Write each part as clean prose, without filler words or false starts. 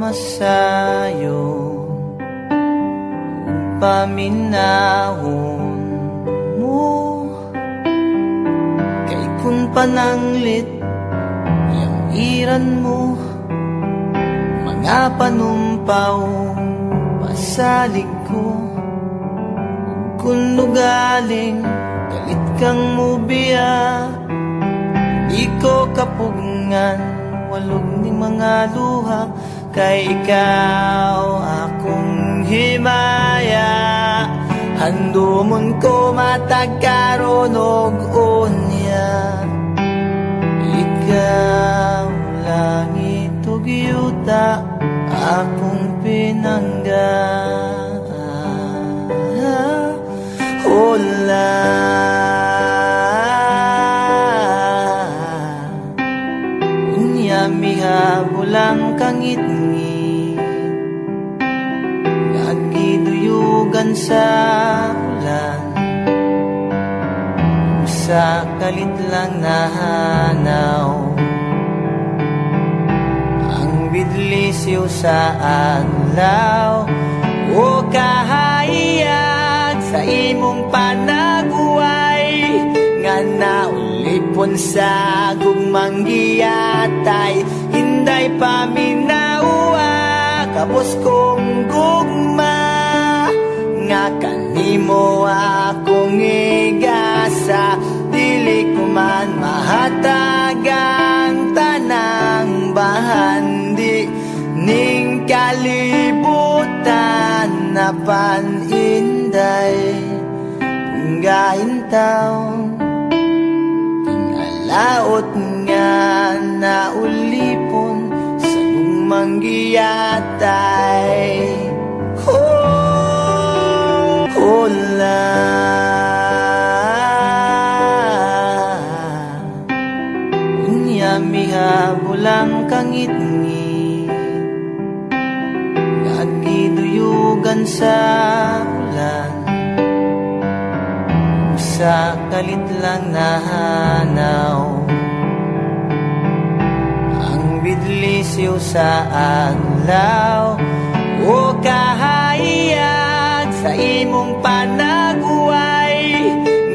masayo paminahon mo kay kun pananglit yang iran mo mga panumpaw pasalig ko kun nugaling galit kang mubiya di ko kapugngan walog ni mga luha kay ikaw akong himaya handumon ko matagkaron og unya ikaw langit ug yuta akong pinangga hola unya mihabulang kangit-ngit nagiduyugan sa ulan sa kalit lang nahanaw ang bidlisyo sa adlaw o kahayag sa imong panaguway nga naulipon sa gugmang giyatay hinday paminawa kapos kong gugma nga kanimo akong igasa dili ko man mahatagang tanang bahandi ning kalibutan na paninday tunggain taon tingalaot nga naulipon sa gugmang giyatay hola unya mihabulang kangit-ngit nagiduyugan sa ulan sa kalit lang nahanaw ang bidlisyo sa adlaw o kahayag sa imong panaguway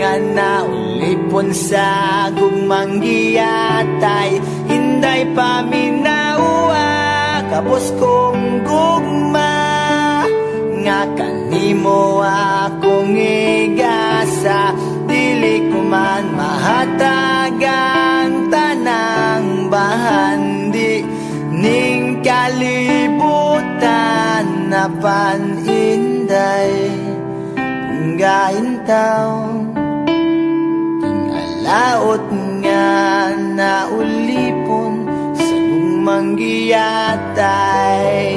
nga naulipon sa gugmang giyatay hinday paminawa kapos kong gugma nga kanimo akong igasa dili ko man mahatagang tanang bahandi ning kalibutan na paninday tunggain taon tingalaot nga naulipon sa gugmang giyatay